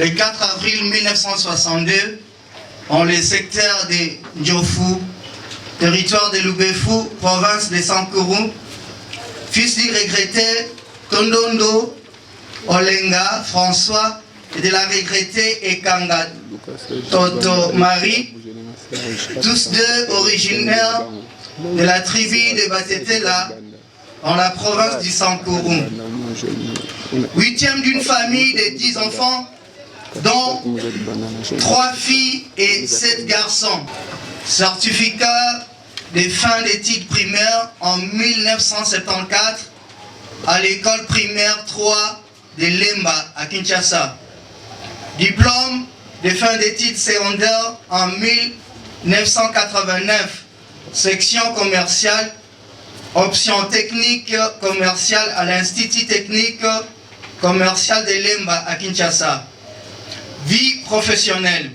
le 4 avril 1962, dans le secteur de Ndiofu, territoire de Lubefou, province de Sankourou, fils du regretté Tondondo Olenga François et de la regrettée Ekanga Toto Marie, tous deux originaires de la tribu de Batetela, dans la province du Sankourou. 8e d'une famille de 10 enfants, dont 3 filles et 7 garçons. Certificat de fin d'études primaires en 1974 à l'école primaire 3 de Lemba à Kinshasa. Diplôme de fin d'études secondaires en 1989, section commerciale, option technique commerciale à l'Institut technique commercial de Lemba à Kinshasa. Vie professionnelle.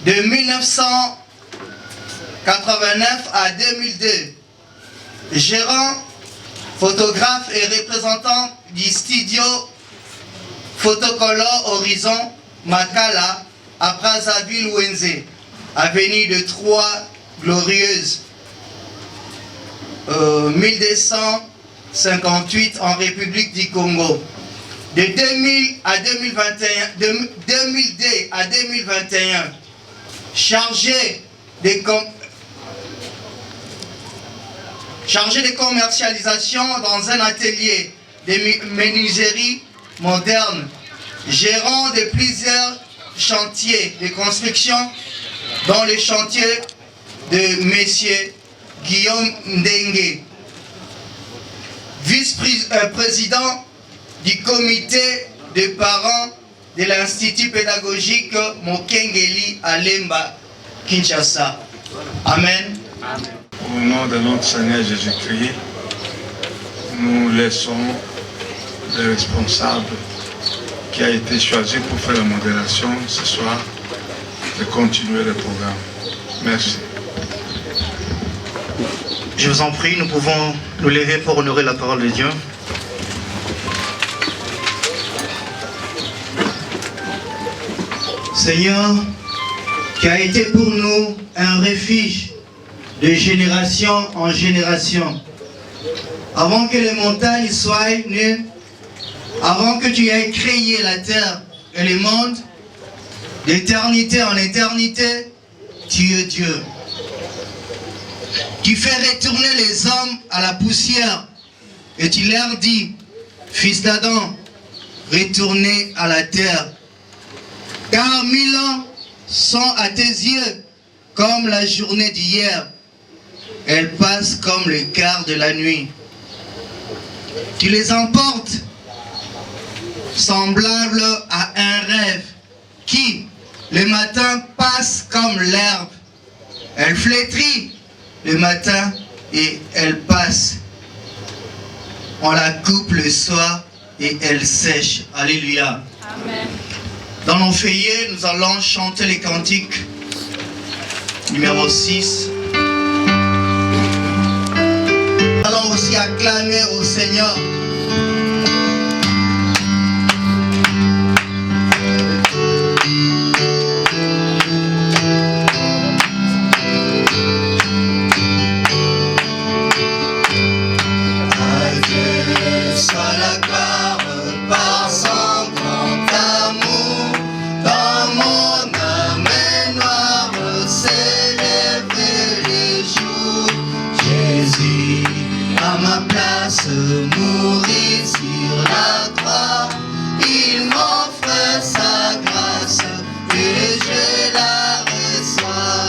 De 1989 à 2002, gérant, photographe et représentant du studio Photocolor Horizon Makala à Brazzaville Wenze, avenue de Trois Glorieuses, 1258 en République du Congo. De 2000 à 2021, de 2002 à 2021, chargé de commercialisation dans un atelier de menuiserie moderne, gérant de plusieurs chantiers de construction, dont le chantier de Monsieur Guillaume Ndengue, vice-président du comité de parents de l'Institut pédagogique Mokengeli à Lemba, Kinshasa. Amen. Au nom de notre Seigneur Jésus-Christ, nous laissons le responsable qui a été choisi pour faire la modération ce soir de continuer le programme. Merci. Je vous en prie, nous pouvons nous lever pour honorer la parole de Dieu. Seigneur, qui a été pour nous un refuge de génération en génération. Avant que les montagnes soient nées, avant que tu aies créé la terre et le monde, d'éternité en éternité, tu es Dieu. Tu fais retourner les hommes à la poussière et tu leur dis, fils d'Adam, retournez à la terre. Car 1000 ans sont à tes yeux comme la journée d'hier. Elles passent comme le quart de la nuit. Tu les emportes semblables à un rêve qui, le matin, passe comme l'herbe. Elle flétrit le matin et elle passe. On la coupe le soir et elle sèche. Alléluia. Amen. Dans nos feuillets, nous allons chanter les cantiques numéro 6. Nous allons aussi acclamer au Seigneur. Mourir sur la croix, il m'offre sa grâce et je la reçois.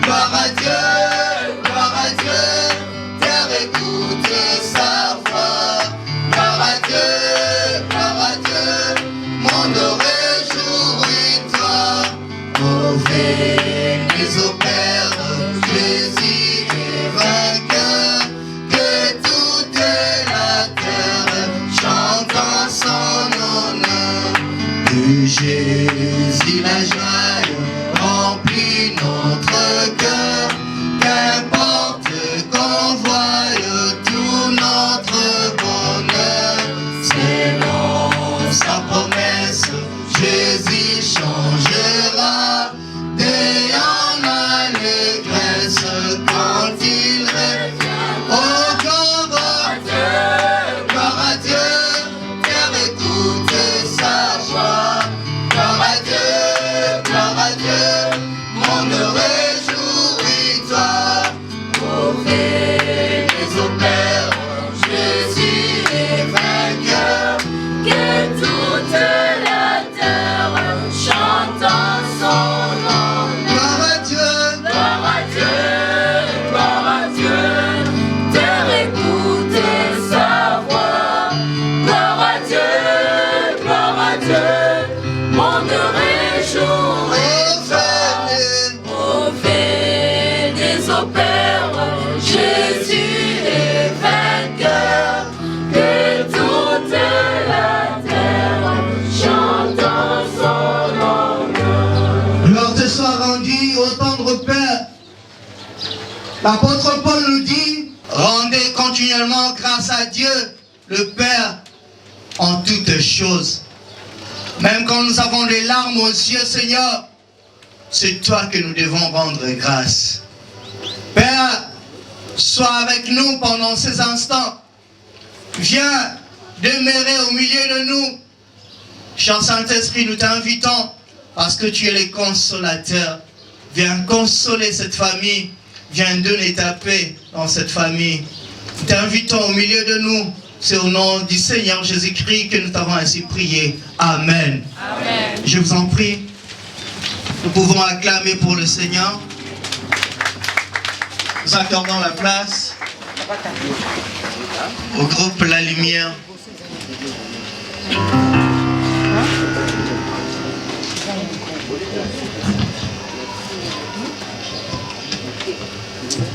Gloire à Dieu, terre écoute sa voix. Gloire à Dieu, monde réjouis-toi. Mauvais au Père, Jésus est vainqueur. Que toute la terre chante en son honneur. De Jésus la joie remplit notre cœur. L'apôtre Paul nous dit, rendez continuellement grâce à Dieu, le Père, en toutes choses. Même quand nous avons des larmes aux yeux, Seigneur, c'est toi que nous devons rendre grâce. Père, sois avec nous pendant ces instants. Viens demeurer au milieu de nous. Cher Saint-Esprit, nous t'invitons parce que tu es le consolateur. Viens consoler cette famille. Viens donner ta paix dans cette famille. Nous t'invitons au milieu de nous. C'est au nom du Seigneur Jésus-Christ que nous t'avons ainsi prié. Amen. Amen. Je vous en prie. Nous pouvons acclamer pour le Seigneur. Nous accordons la place au groupe La Lumière. Alléluia.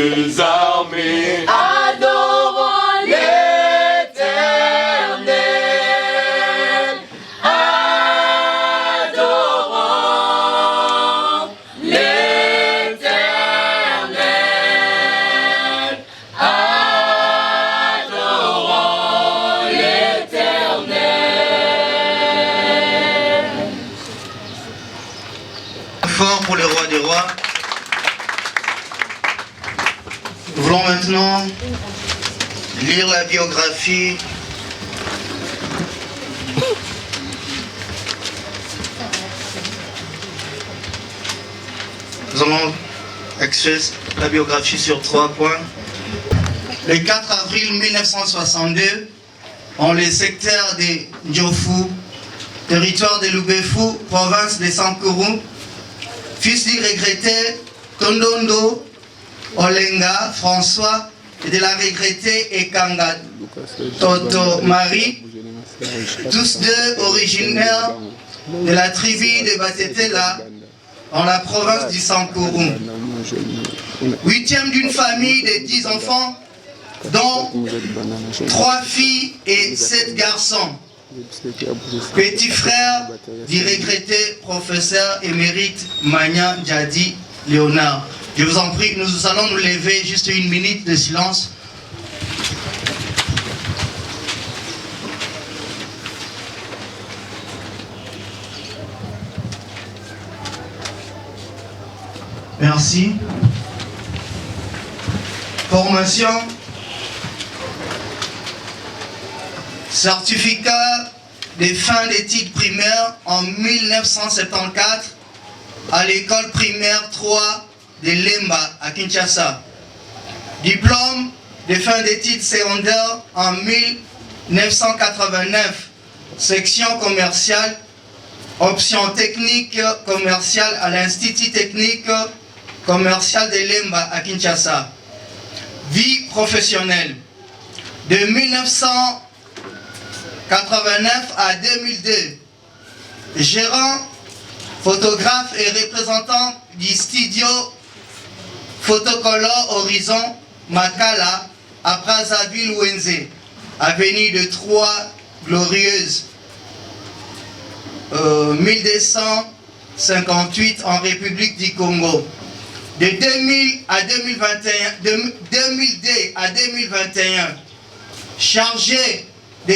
des armées. Adorons l'Éternel. Adorons l'Éternel. Adorons l'Éternel. Fort pour le roi des rois. Nous voulons maintenant lire la biographie Nous allons extraire la biographie sur 3 points. Le 4 avril 1962, dans le secteur de Ndiofu, territoire de Lubefou, province de Sankourou, fils du regretté Tondondo Olenga François et de la regrettée Ekanga Toto Marie, tous deux originaires de la tribu de Batetela, dans la province du Sankourou. 8e d'une famille de 10 enfants, dont 3 filles et 7 garçons. Petit frère du regretté professeur émérite Magnan Djadi Léonard. Je vous en prie, nous allons nous lever juste 1 minute de silence. Merci. Formation. Certificat de fin d'études primaires en 1974 à l'école primaire 3 de Lemba à Kinshasa. Diplôme de fin d'études secondaires en 1989, section commerciale, option technique commerciale à l'Institut technique commercial de Lemba à Kinshasa. Vie professionnelle. De 1989 à 2002, gérant, photographe et représentant du studio Photocolor Horizon Makala à Brazzaville Wenze, avenue de Trois Glorieuses, 1258 en République du Congo. De 2000 à 2021, de 2002 à 2021, chargé de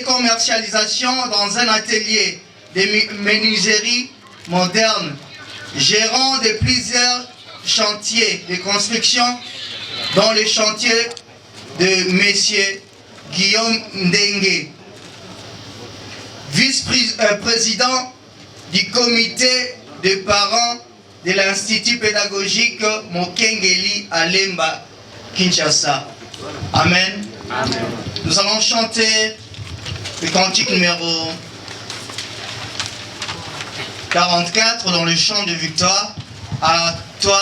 commercialisation dans un atelier de menuiserie moderne, gérant de plusieurs chantiers de construction, dont les chantiers de Monsieur Guillaume Ndengue, vice-président du comité des parents de l'Institut pédagogique Mokengeli à Lemba, Kinshasa. Amen. Amen. Nous allons chanter le cantique numéro 44 dans le chant de victoire. À toi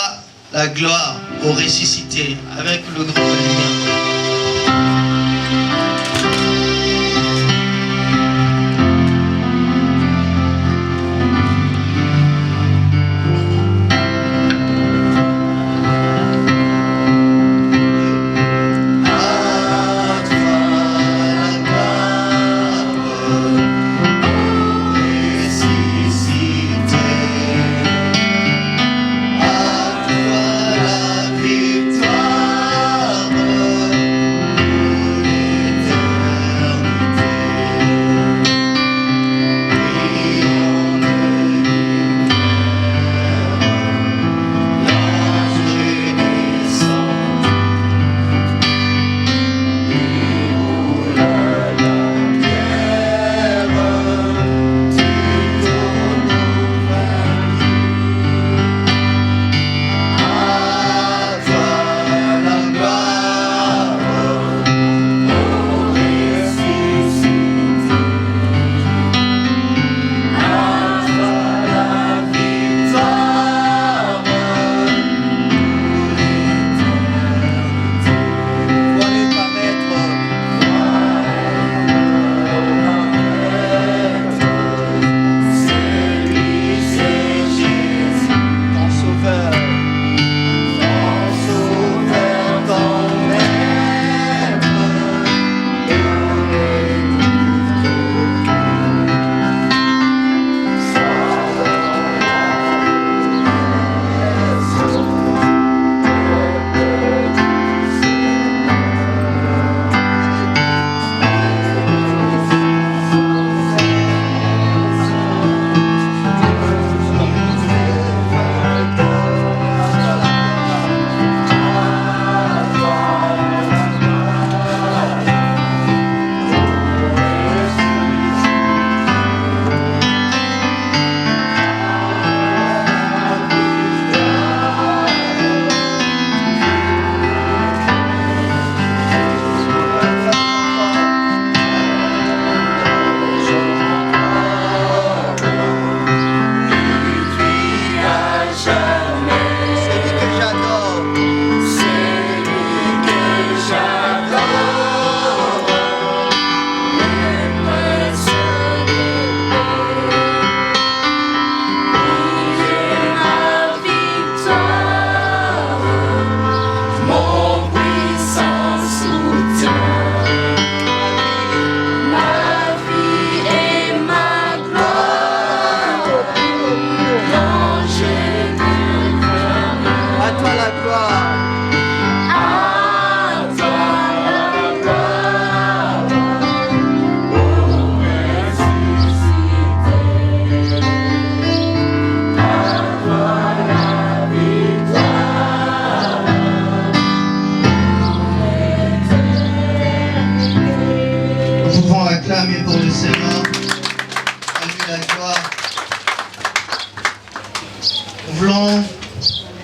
la gloire, au ressuscité, avec le groupe Lumière. Victoire.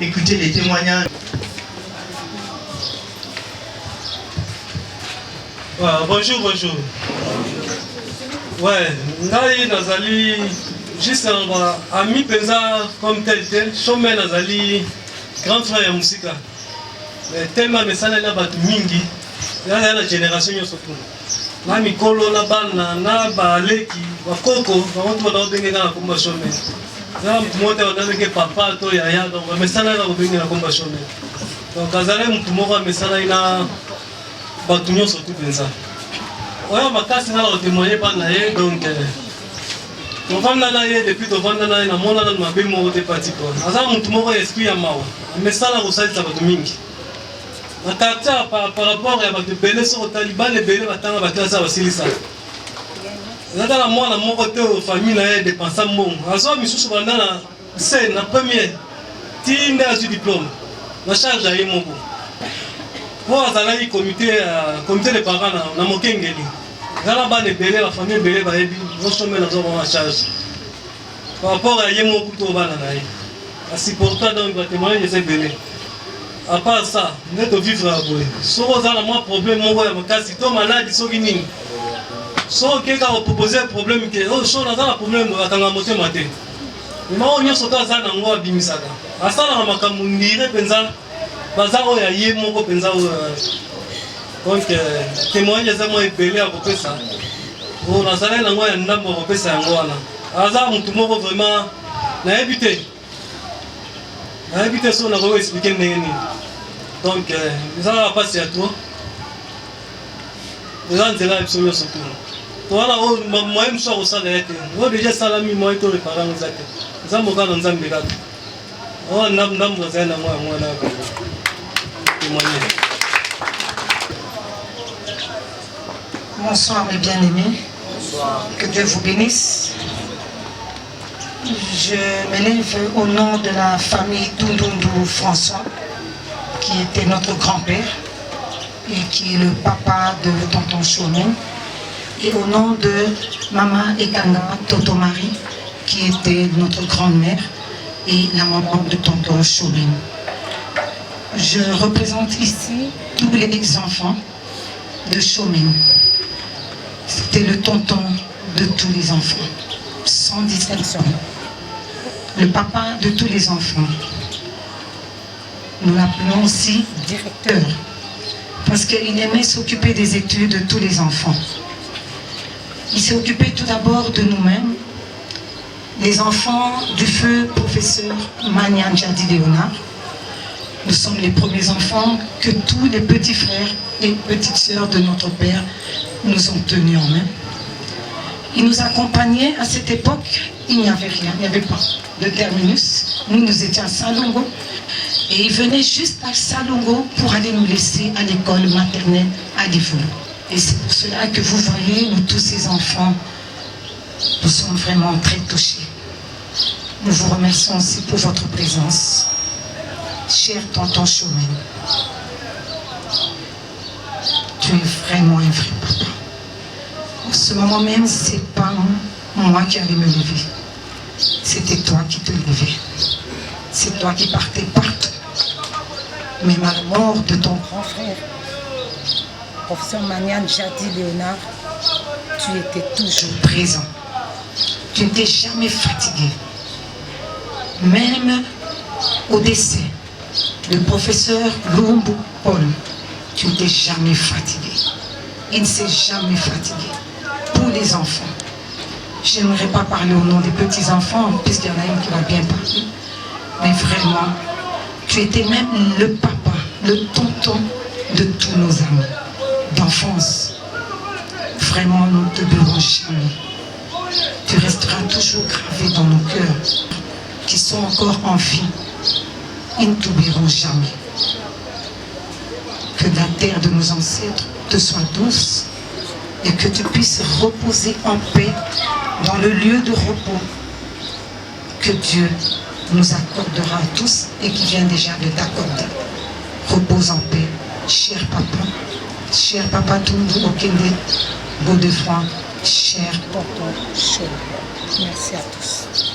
écouter les témoignages. Ouais, bonjour, bonjour. Ouais, Ngai Nazali, juste un ami pensa comme tel, Chomé Nazali, grand frère Moussika. Tellement de ça, il y a mingi, il y a la génération surtout. Na mikolo na bana na baleki bakoko bantu babenga na komba Chomé. Na mtu mmoja anabenga papa to yaya donc mesana na kubenga na komba Chomé. Donc azale mtu mmoja mesana ina batu nyonso tu pensa. Oya makasi na témoigner pas na ye donc tovanda na ye depuis tovanda na ye na mona na mabe mo te parti ko. Aza mtu mmoja esprit ya mawa. Mesana kusalisa batu mingi. Matata par rapport à votre belé sur le Taliban, les belés battant à battre ça aussi ça. Là dans la moi mon côté aux familles là dépensant mon. Azo mi sous pendant la c'est la première. Tinde à du diplôme. La charge à mon go. Pour azala comité de parents na mokengeli. Dans la bande belé la famille belé ba ebi, on se met dans la charge. Par rapport à yemo kuto bana na yi. Asi pourtant donc va témoigner ces belés. À part ça, nous devons vivre à Boé. Si vous avez un problème, vous avez un malade, si vous avez quelqu'un qui a proposé un problème, si vous avez un problème, vous avez un moté maté. Mais moi, on y a sauté à ça, on a bimi ça. À ça, on a un mundire, pensa, bazar ou yaye, mon pensa. Donc, témoignage de moi est belé à côté ça. On a salé dans moi un homme au côté ça, on a. À ça, on tout le monde vraiment n'a évité. N'a évité ça, on a vraiment expliqué n'est-ce. Donc, ça va passer à toi. Les gens sont là, absolument surtout. Voilà, moi, je suis au salaire. Moi, déjà, salami, moi, tous les parents, nous accueillent. Nous avons encore dans un bégat. On a un voisin à moi, là. Bonsoir, mes bien-aimés. Que Dieu vous bénisse. Je m'élève au nom de la famille Dundundu François, qui était notre grand-père et qui est le papa de tonton Chomé, et au nom de Maman Ekanga Toto Marie, qui était notre grand-mère et la maman de tonton Chomé. Je représente ici tous les enfants de Chomé. C'était le tonton de tous les enfants, sans distinction. Le papa de tous les enfants. Nous l'appelons aussi directeur, parce qu'il aimait s'occuper des études de tous les enfants. Il s'est occupé tout d'abord de nous-mêmes, les enfants du feu professeur Manian Jadi Léonard. Nous sommes les premiers enfants que tous les petits frères et petites sœurs de notre père nous ont tenus en main. Il nous accompagnait à cette époque, il n'y avait rien, il n'y avait pas de terminus. Nous étions à Salongo. Et il venait juste à Salongo pour aller nous laisser à l'école maternelle à Livourou. Et c'est pour cela que vous voyez, nous tous ces enfants, nous sommes vraiment très touchés. Nous vous remercions aussi pour votre présence. Cher tonton Chomé, tu es vraiment un vrai papa. En ce moment même, ce n'est pas moi qui allais me lever. C'était toi qui te levais. C'est toi qui partais partout. Même à la mort de ton grand frère, professeur Manian Jadi Léonard, tu étais toujours présent. Tu n'étais jamais fatigué. Même au décès, le professeur Lumbu Paul, tu n'étais jamais fatigué. Il ne s'est jamais fatigué. Pour les enfants. Je n'aimerais pas parler au nom des petits-enfants, puisqu'il y en a une qui va bien parler. Mais vraiment, tu étais même le papa, le tonton de tous nos amis d'enfance. Vraiment, nous ne te verrons jamais. Tu resteras toujours gravé dans nos cœurs, qui sont encore en vie. Ils ne t'oublieront jamais. Que la terre de nos ancêtres te soit douce et que tu puisses reposer en paix dans le lieu de repos que Dieu nous accordera à tous et qui vient déjà de t'accorder. Repose en paix, cher papa Tundu Okende, Godefroy, cher tonton Chomé. Merci à tous.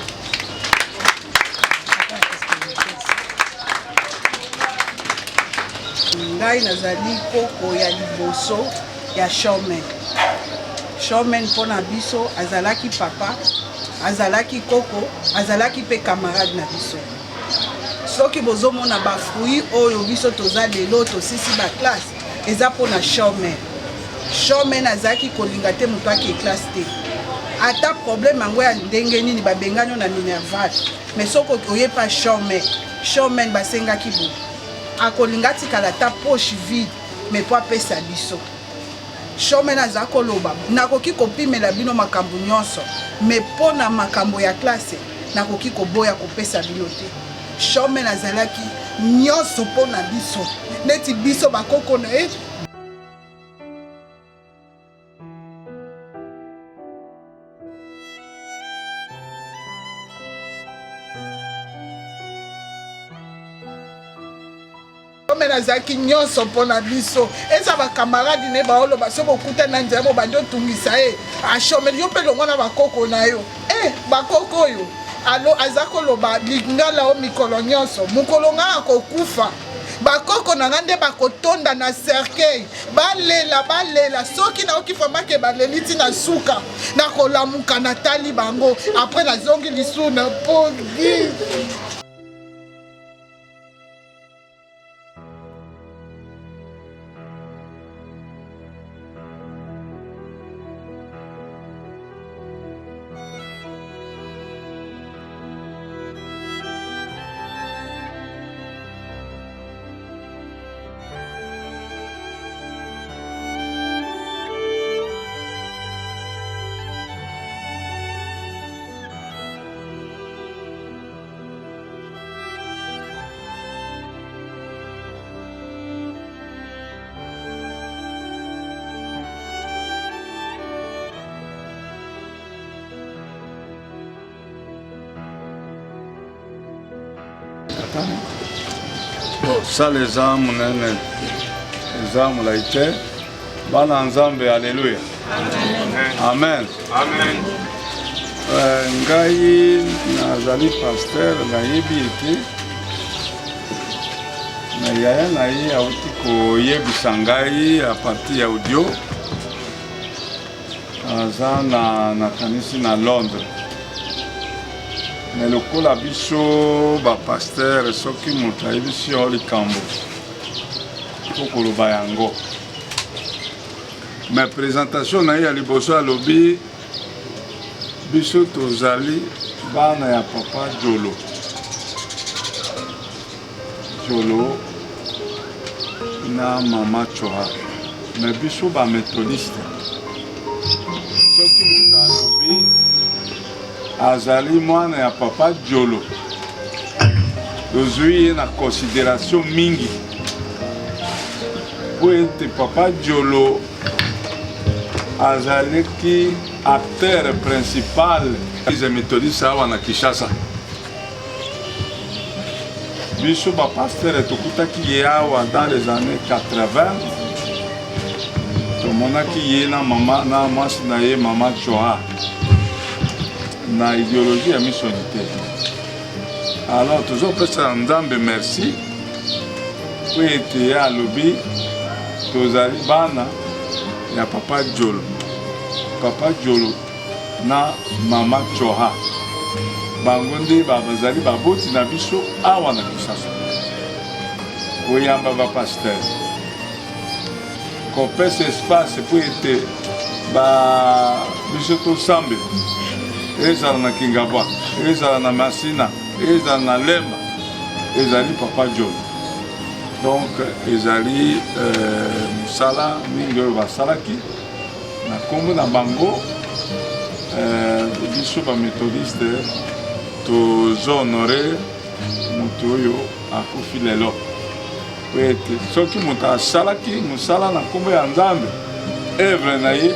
ngai nazali koko ya liboso ya Showman. Showman mpona biso azalaki papa, azalaki koko, azalaki pe camarade na biso. Soki bozomona ba fruit oyo biso toza lelo tosisi ba classe eza mpona Showman. Showman azalaki kolinga te moto ake classe te. Ata problème yango ya ndenge nini babengani na Minerval. Mais soko oye pa Showman, Showman basengaki bo. Akolinga tikala ta poche vide mais po apesa biso. Showman aza koloba nakoki kopimela bino makambo nyonso mais pona makambo ya classe nakoki koboya kopesa bino te. Showman azalaki nyonso pona biso neti biso bakoko na ye. Showman azalaki nyonso mpona biso eza bakamaradi ne baoloba so bokuta na nzela bobandi otungisa ye Showman yo mpe longo na bakoko na yo bakoko oyo alo aza koloba lingala o mikolo nyonso mokolo nga akokufa bakoko na nga nde bakotonda na cercueil balela soki naoki famake baleli ntina suka nakolamuka natali bango apres nazongi lisu na podi. Ça les âmes les âmes laïté bana nzambe alléluia amen amen ngai nazali pasteur nayebi ete na yaya na ye auti koyebisa ngai a partir ya audio aza na kanisi na Londres. Mais lokola biso ba pasteur soki moto ayebi si yo likambo kokoloba yango. Mais présentation na ye ya liboso alobi biso tozali bana ya papa Jolo na mama Choha. Mais biso ba méthodiste soki moto alobi azali mwana ya papa Jolo tozwi ye na considération mingi po ete papa Jolo azalaki acteur principal ya méthodiste awa na Kinshasa. Biso bapasteur tokutaki ye awa dans les années 80 tomonaki ye na mwasi na ye mama Choha na idéologie ya missionité. Alors tozopesa nzambe merci po ete ye alobi tozali bana ya papa Jolo na mama Choha bango nde bazali baboti na biso awa na Kinshasa koyamba bapasteur kopesa espace po ete biso tosambe ezala na Kingabwa, ezala na Masina, ezala na Lemba, ezali papa Jolo. Donc ezali musala mingi oyo basalaki na kombo na bango biso ba méthodiste tozohonore moto oyo akufi lelo po ete soki moto asalaki mosala na kombo ya Nzambe evre na ye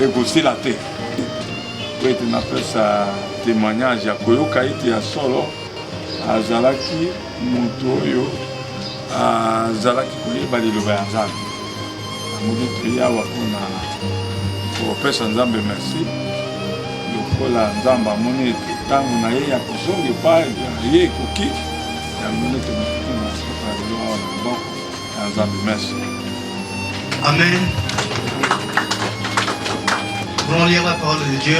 ekosila te. Ete napesa témoignage ya koyoka ete ya solo azalaki moto oyo azalaki koyeba liloba ya Nzambe. Amoki toyawa mpona kopesa Nzambe merci lokola Nzambe amoni ete ntango na ye ya kozonga epai ye ekoki yango nde tomokiki na soko ya lelo awa na maboko ya Merci. Amen. Nous allons lire la parole de Dieu.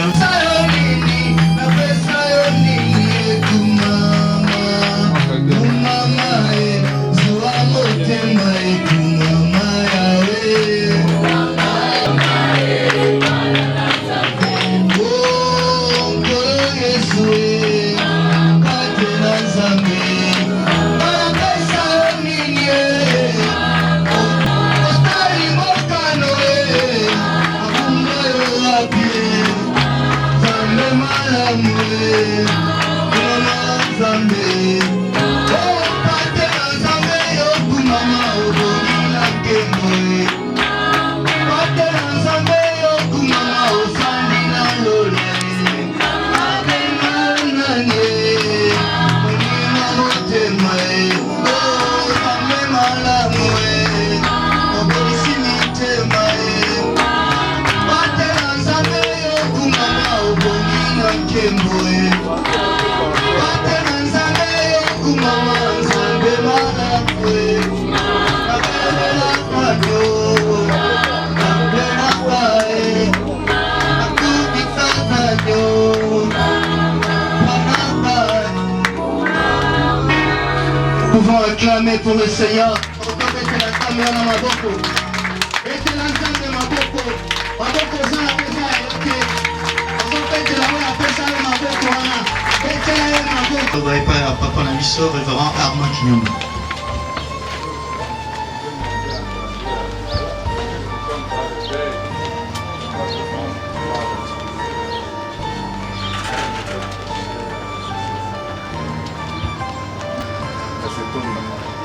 Nous pouvons acclamer pour le Seigneur. Papa Namiso, révérend Armand Kinyomba.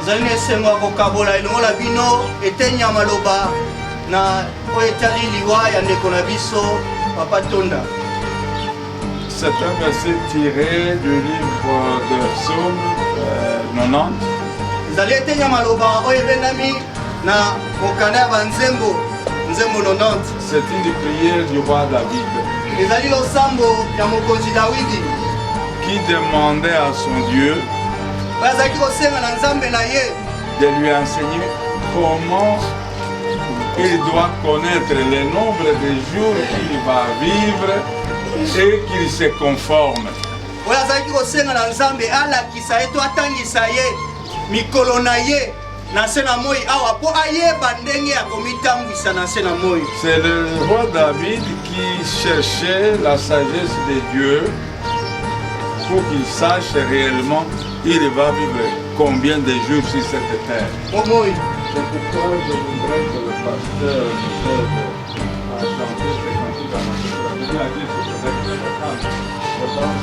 Zali esengo kokabola elongo na bino etenya maloba na oyo etali liwa ya ndeko na biso Papa Tonda. C'est un verset tiré du livre de Psaume 90. Zali etenya maloba oyo ebendami na mokanda ya banzembo nzembo 90. C'est une des prières du roi David. Ezali losambo ya mokonzi Dawidi qui demandait à son Dieu de lui enseigner comment il doit connaître le nombre de jours qu'il va vivre et qu'il se conforme. C'est le roi David qui cherchait la sagesse de Dieu pour qu'il sache réellement il va vivre combien de jours sur cette terre. C'est pourquoi je voudrais que le pasteur nous aide à chanter ces cantiques à notre frère. Je pense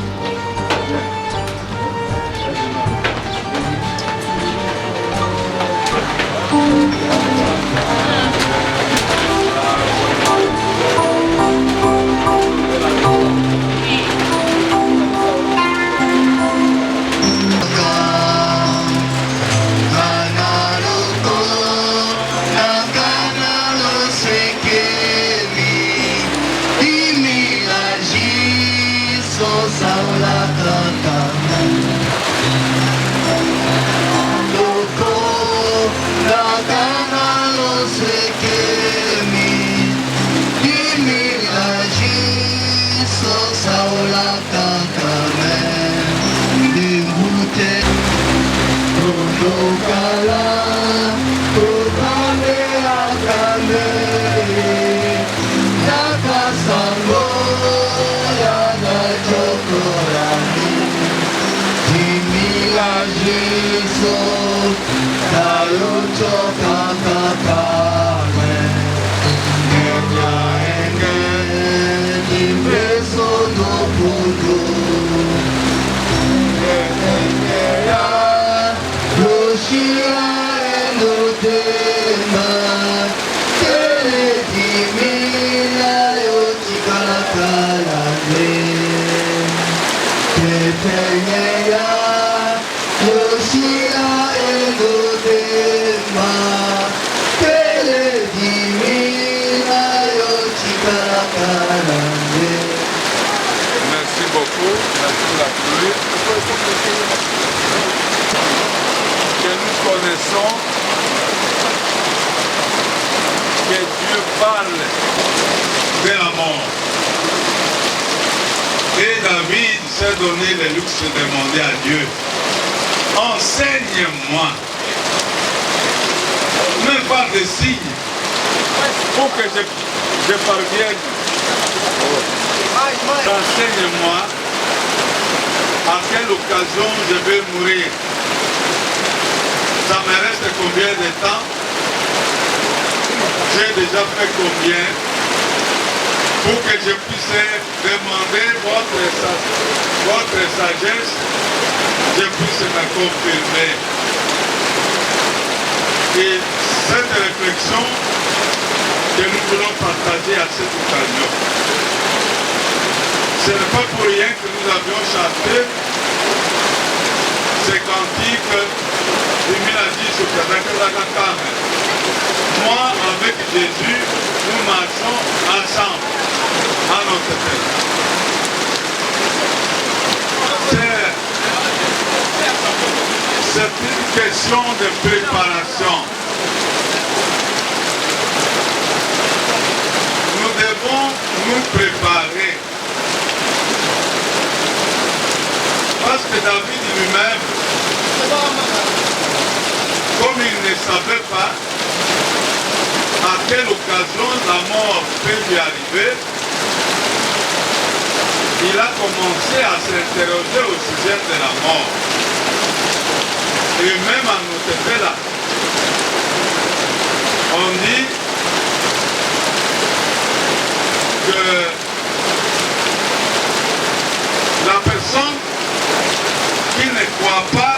que nous connaissons parle de la mort. Et David s'est donné le luxe de demander à Dieu, enseigne-moi, même par des signes, pour que je parvienne. Enseigne-moi à quelle occasion je vais mourir. Ça me reste combien de temps? J'ai déjà fait combien? Pour que je puisse demander votre sagesse, je puisse me confirmer. Et cette réflexion que nous voulons partager à cette occasion, ce n'est pas pour rien que nous avions chanté ces cantiques de Miladi sur Kadakadakakame. Moi, avec Jésus, nous marchons ensemble à notre tête. C'est une question de préparation. Nous devons nous préparer. Parce que David lui-même, comme il ne savait pas à quelle occasion la mort peut lui arriver, il a commencé à s'interroger au sujet de la mort. Et même à notre tête là, on dit que la personne qui ne croit pas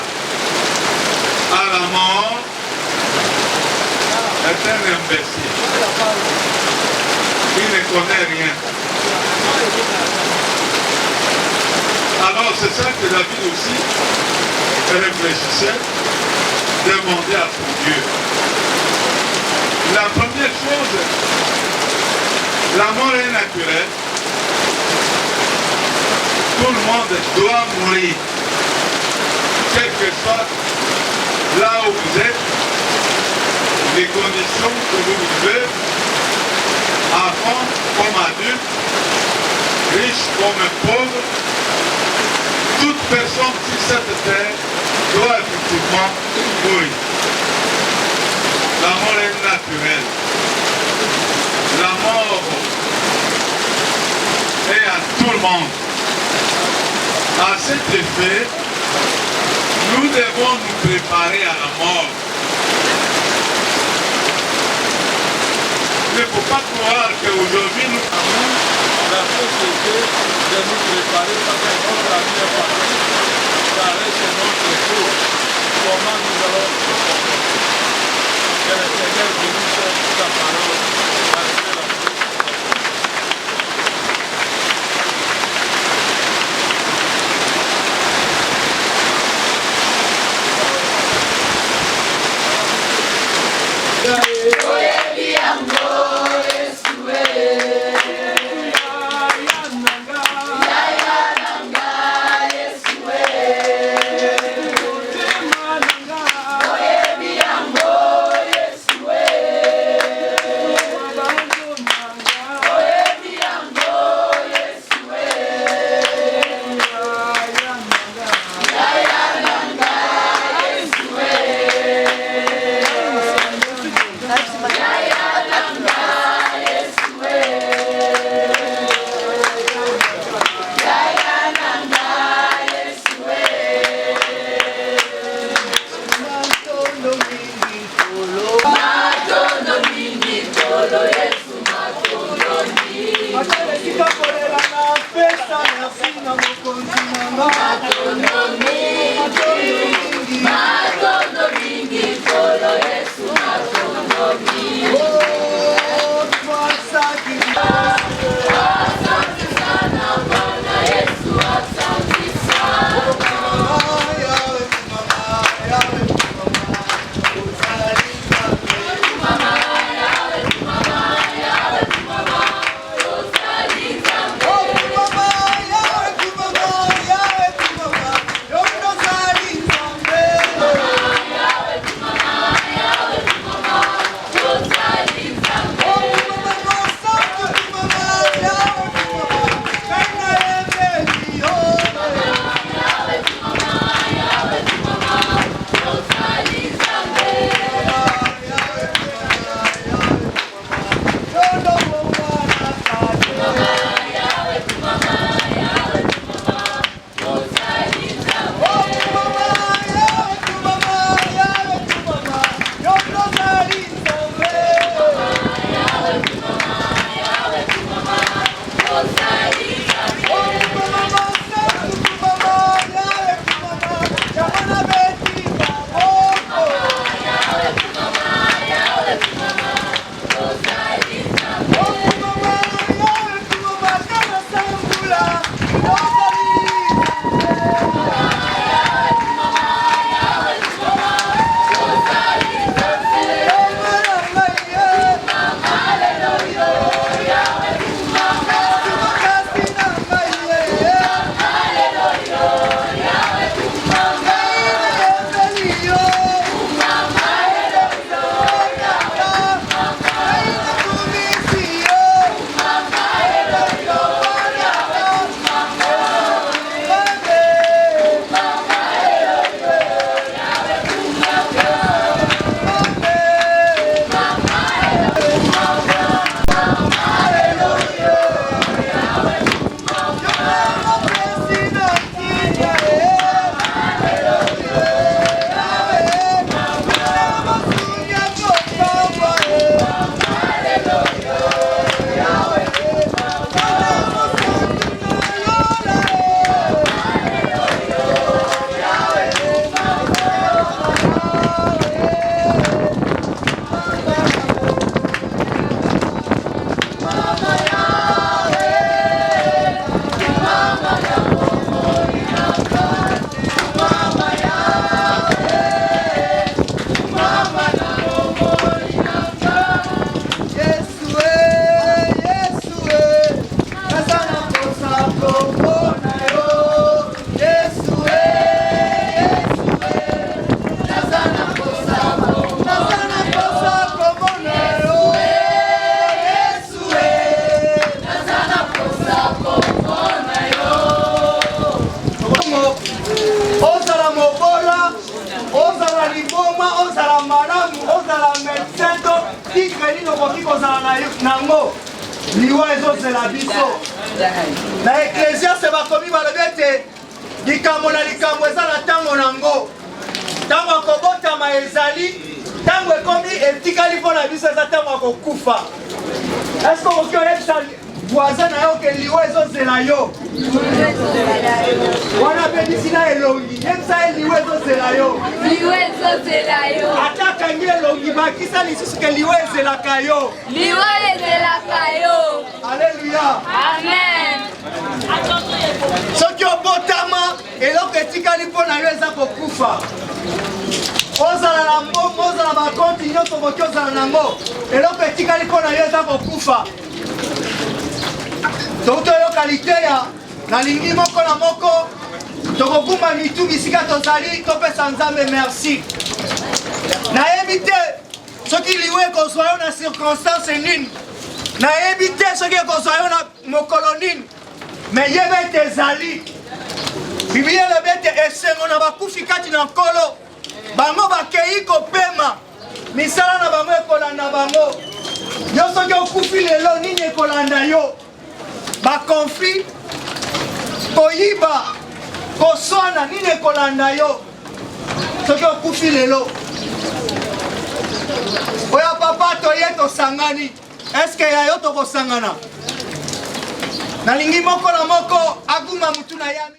à la mort est un imbécile. Il ne connaît rien. Alors c'est ça que David aussi réfléchissait, demandait à son Dieu. La première chose, la mort est naturelle. Tout le monde doit mourir. Quel que soit là où vous êtes, les conditions que vous vivez, enfant comme adulte, riche comme pauvre, toute personne sur cette terre doit effectivement mourir. La mort est naturelle. La mort est à tout le monde. À cet effet, nous devons nous préparer à la mort. Il ne faut pas croire qu'aujourd'hui nous avons la société de nous préparer parce que notre avenir est parti. Ça reste notre tour. Comment nous allons nous comporter? Que le Seigneur bénisse sa parole. Yes, ozala mobola, ozala liboma, ozala malamu, ozala médecin to titre nini okoki kozala nango liwa ezozela biso. Na ecclésiaste bakomi balobi ete likambo na likambo eza na ntango nango. Ntango akobotama ezali, ntango ekomi etikali mpo na biso eza ntango akokufa. Eske okoki oyebisa voisin na yo ke liwa ezozela yo? Wana bebisi na elongi, yebisa ye liwa ezozela yo. Liwa ezozela yo. Ata kangi elongi bakisa lisusu ke liwa ezelaka yo. Liwa ezelaka yo. Alléluia. Amen. Soki obotama eloko etikali mpo na yo eza kokufa. Ozala na mbongo, ozala bakonti nyonso boki ozala nango, eloko etikali mpo na yo eza kokufa. Toki toyoka liteya nalingi moko na moko tokogumba mitu bisika tozali topesa Nzambe merci. Nayebi te soki liwa ekozwa yo na circonstance nini, nayebi te soki ekozwa yo na mokolo nini, me yeba ete ezali. Biblia elobi ete esengo na bakufi kati na nkolo, bango bakei kopema, misala na bango ekolanda bango. Yo soki okufi lelo nini ekolanda yo? Bakonflit, koyiba, koswana nini ekolanda yo? Soki okufi lelo. Oya papa toye tosangani, eske ya yo tokosangana? Nalingi moko na moko aguma mutu na yami.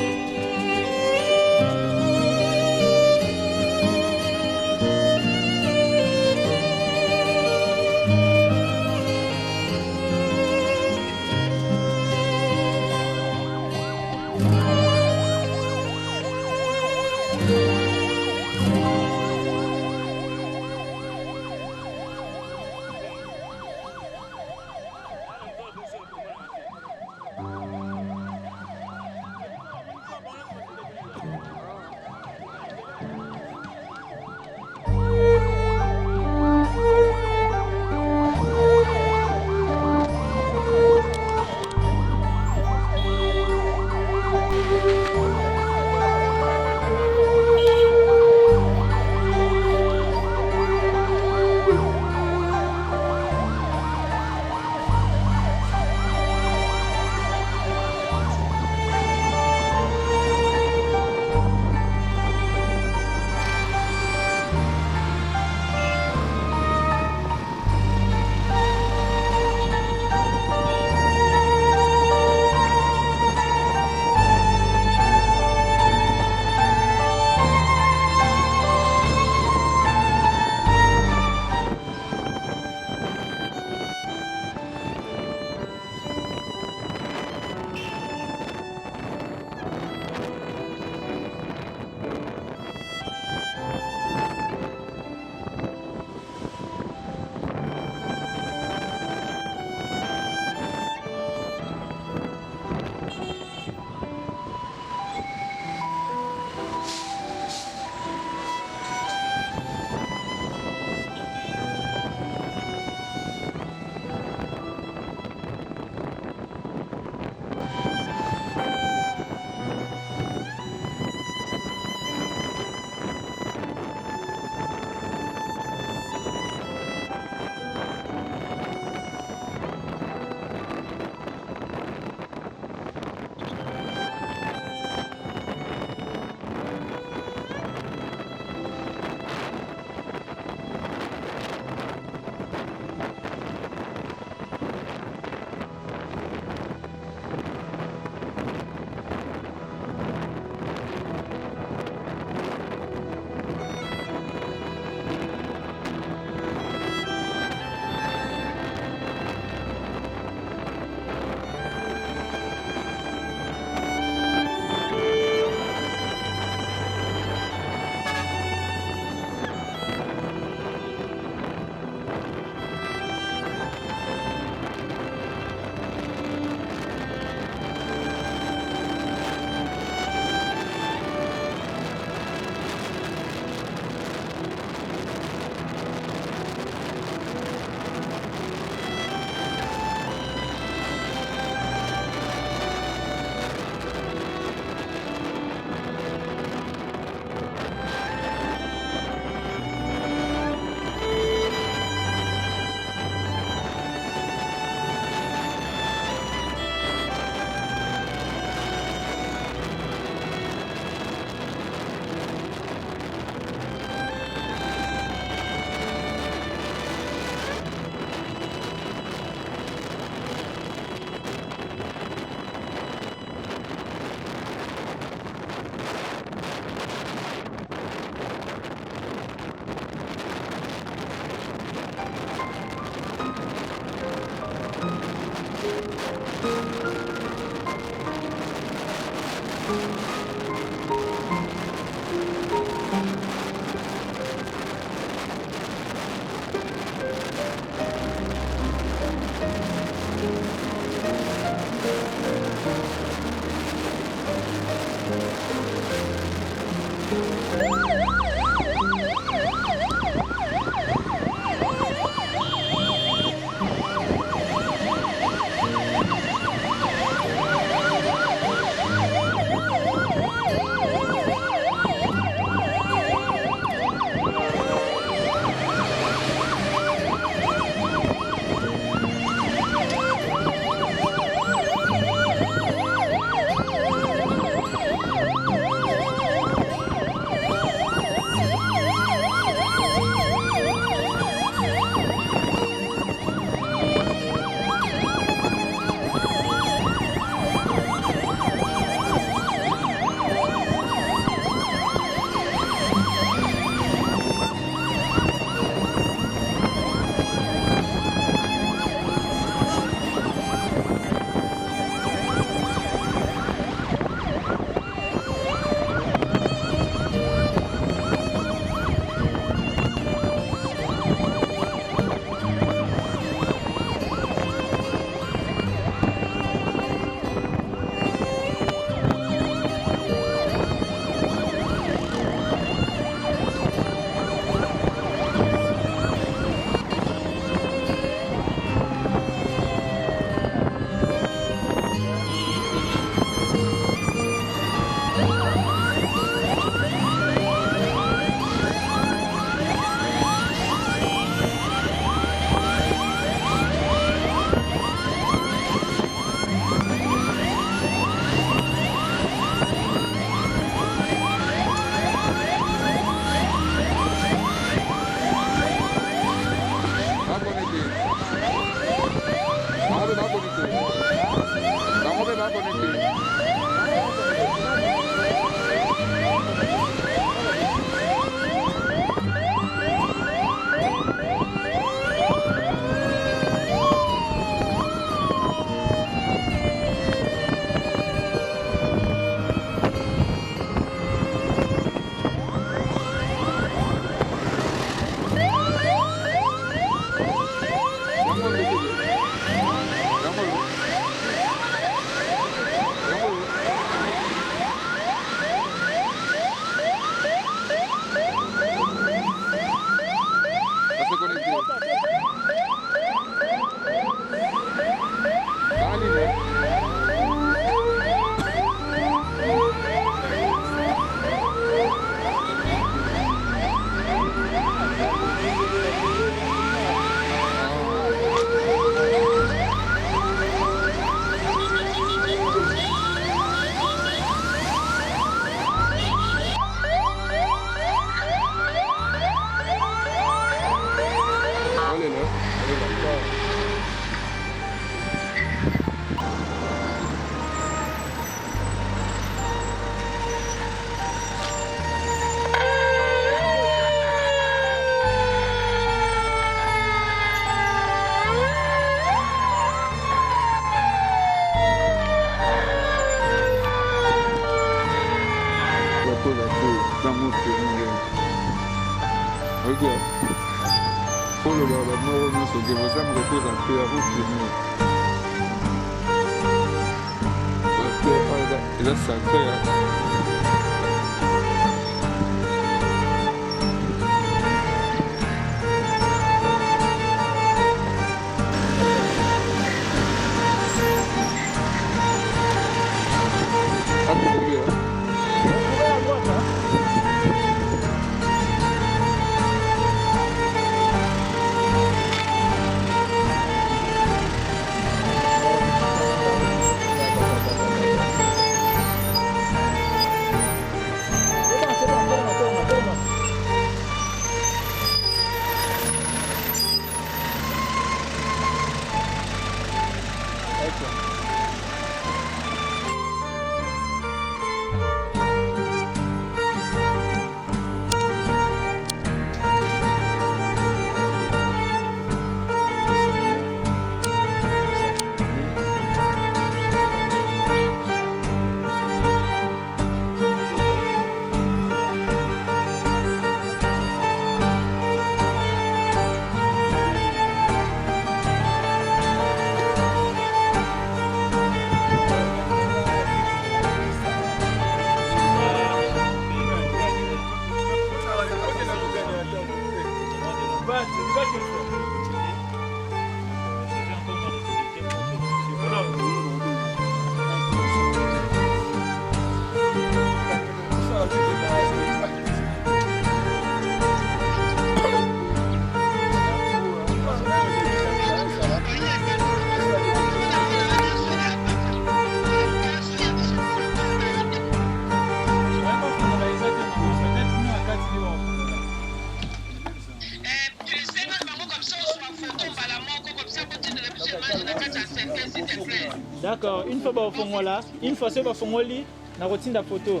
D'accord, une fois au fond là, une fois c'est au fond lit, na routine la photo.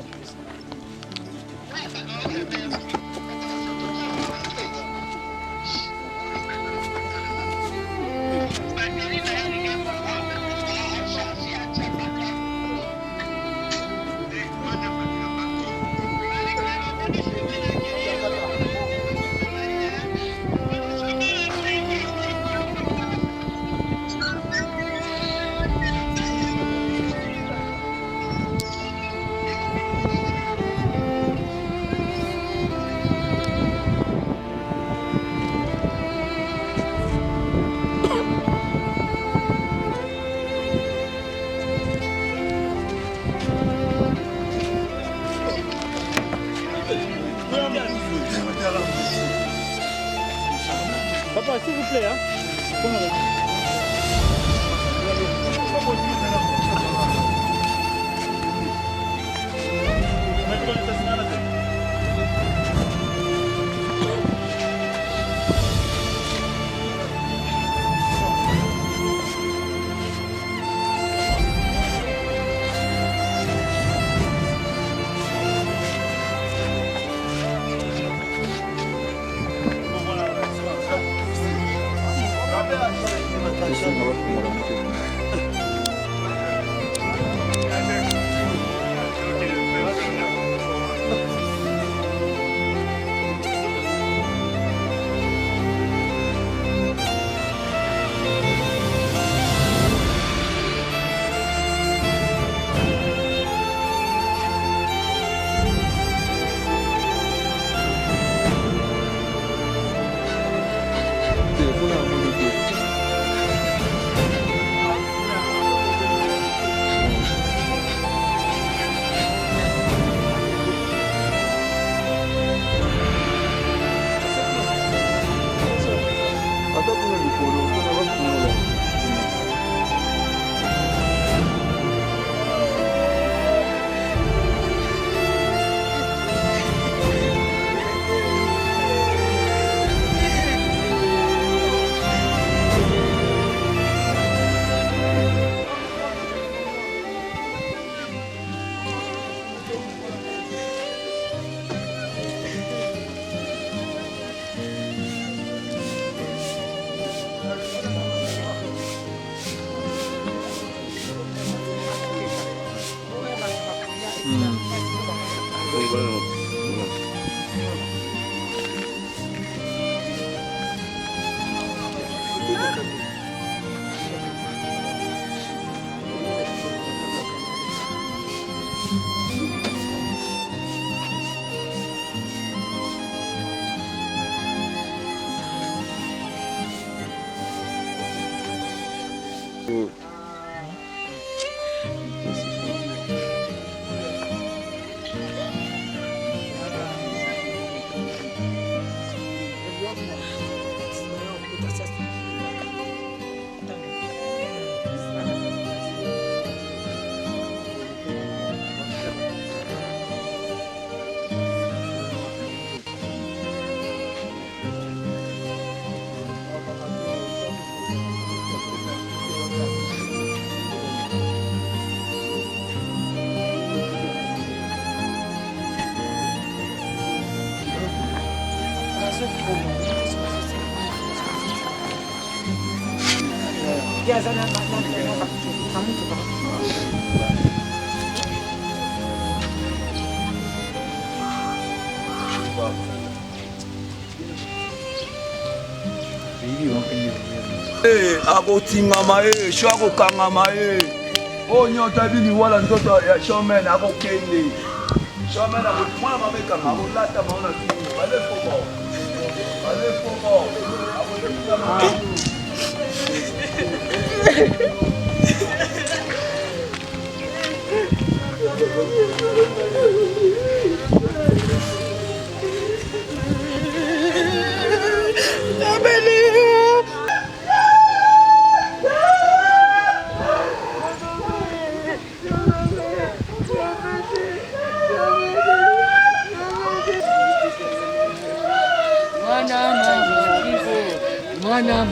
Papa, s'il vous plaît, hein. akotingama sho akokangama oyo nyota bili wala nzoto ya shomen akokende shomen akotimwana mamekanga akolata maona kini balefoko Mwana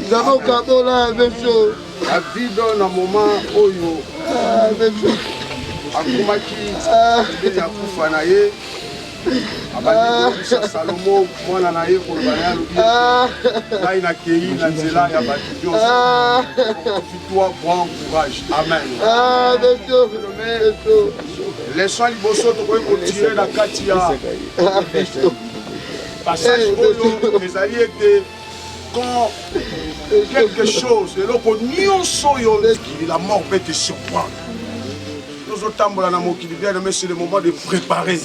Nous avons carton là, même chose. La vie dans un moment où akomaki ndeni ya kufa na ye abandi kolisa Salomo mwana na ye koloba na ye alobi ngai nakei na nzela ya bato nyonso profite-toi bon courage amen. leson ya liboso tokoki kotire na kati ya passage oyo ezali ete quand quelque chose eloko nyonso oyo la mort peut te surprendre. Tozotambola na mokili bien aimé, c'est le moment de préparer.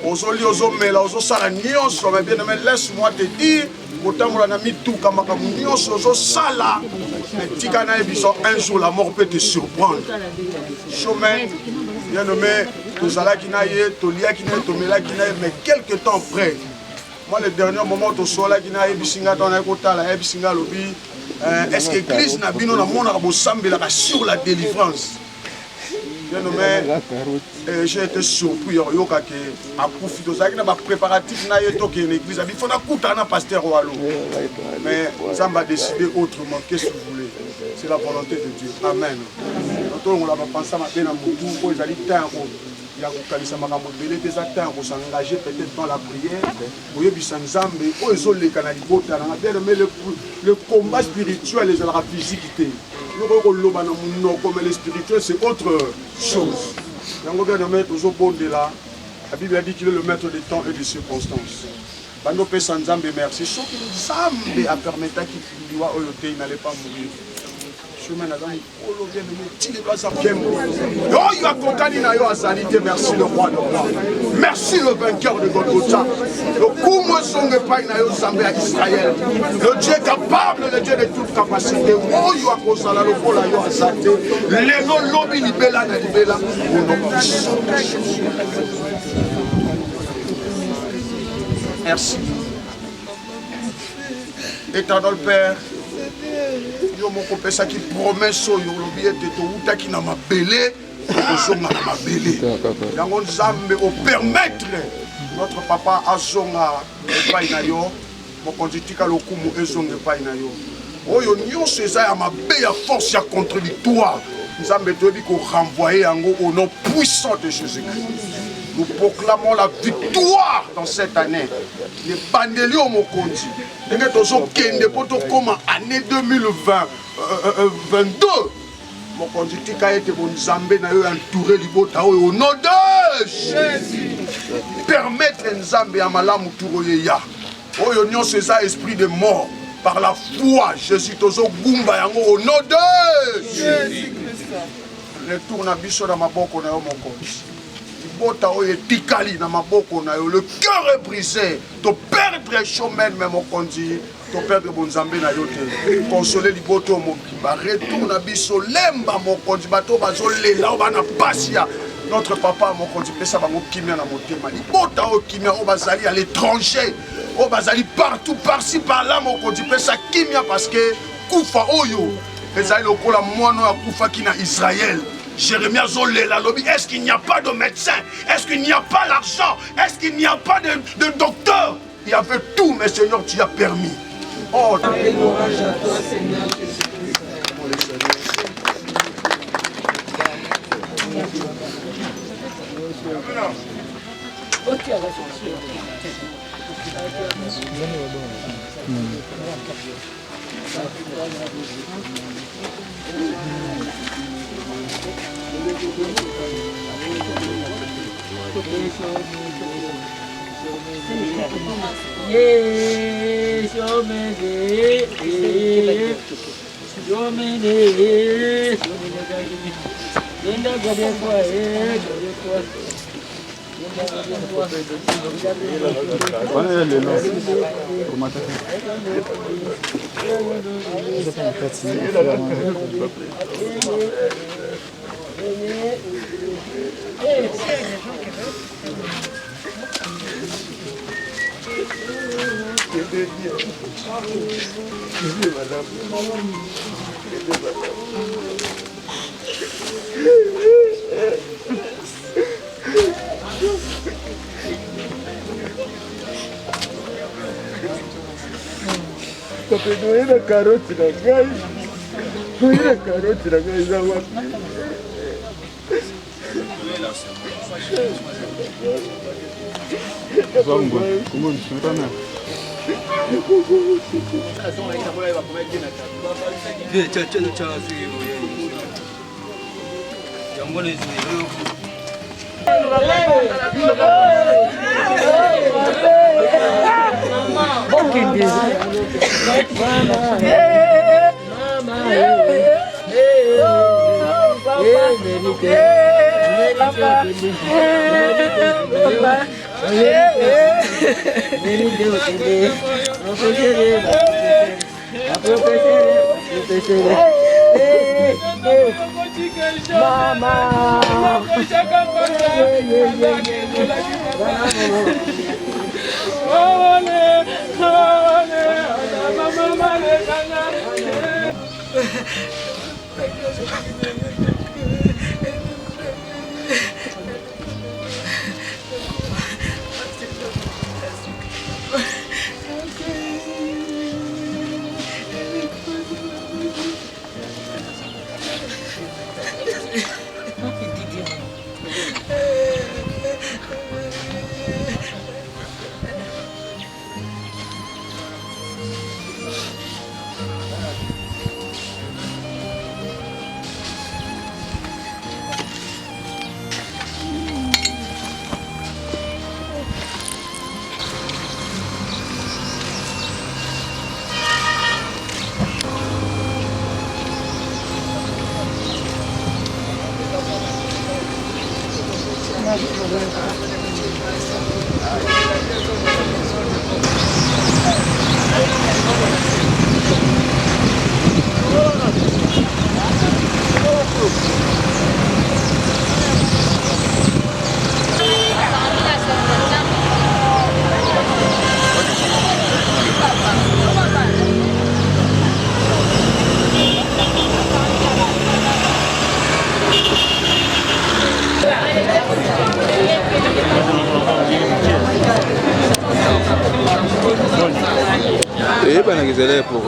Ozoli ozomela ozosala nyonso, mais bien aimé, laisse-moi te dire kotambola na mituka makambo nyonso ozosala tika na yebiso un jour la mort peut te surprendre. Chemin bien aimé, tozalaki na ye toliaki na ye tomelaki na ye, mais quelque temps après moi le dernier moment tosolaki na yebisinga tona ekotala yebisinga lobi est-ce que l'église na bino na mona ka bosambelaka sur la délivrance. Bien nommé, j'ai été surpris yoka ke akufi tozalaki na ba préparatif na ye toke l'église abi fona kuta na pasteur Walo. Mais Zamba a décidé autrement, qu'est-ce que vous voulez? C'est la volonté de Dieu. Amen. Nous on va penser à na mutu ko ezali tango ya kokalisa makambo ebele te eza ntango s'engager peut-être dans la prière oyebisa nzambe oyo ezoleka na libota nanga bien aimé, le combat spirituel ezalaka physique te yokoki koloba na monoko mais le spirituel c'est autre chose. Yango bien aimé tozobondela la Bible a dit qu'il est le maître des temps et des circonstances. Bando pesa nzambe merci soki nzambe apermetaki liwa oyo te il n'allait pas mourir. Merci le roi de roi. Merci le vainqueur de Golgotha. Israël. Le Dieu capable, le Dieu de toute capacité. Merci. Éternel Père, yo moko pesa ki promesse oyo lobi ete toutaki na mabele kozonga na mabele yango nzambe opermettre notre papa azonga epai na yo mokonzi tika lokumu ezonga epai na yo oyo nyonso eza ya mabe ya force ya contradictoire nzambe toyebi korenvoyer yango au nom puissant de Jésus-Christ. Nous proclamons la victoire dans cette année. Les bandeliers au Mokondi. Nous sommes comme année 2022. Mokondi tika ete bon Nzambe na yo entouré libota au nom de Jésus. Permettre Nzambe ya malamu turoye ya. Oyo nyonso eza esprit de mort par la foi Jésus tozo gumba yango au nom de Jésus. Retourne à biso na maboko na yo Mokondi. Le cœur est brisé. Tu perdre chemin, mais mon condi. Tu perdre bon zambé na yote. Consoler les botos, mon kiba. Retourne à biso lemba, mon condi. Bato bazolé là, on va na pasia. Notre papa, mon condi, pesa bango kimia na motema. Les botas au kimia, on va aller à l'étranger. On va aller partout, par-ci, par-là, mon condi. Pesa kimia parce que Koufa Oyo. Pesa lokola mono ya Koufa qui na Israël. Jérémie Zolela lobby, est-ce qu'il n'y a pas de médecin? Est-ce qu'il n'y a pas l'argent? Est-ce qu'il n'y a pas de docteur? Il y avait tout, mais Seigneur, tu as permis. Oh, louange à toi, Seigneur Jésus. la carotte na ngai. La carotte na ngai za wapi? Eh, ben, ils allaient pour.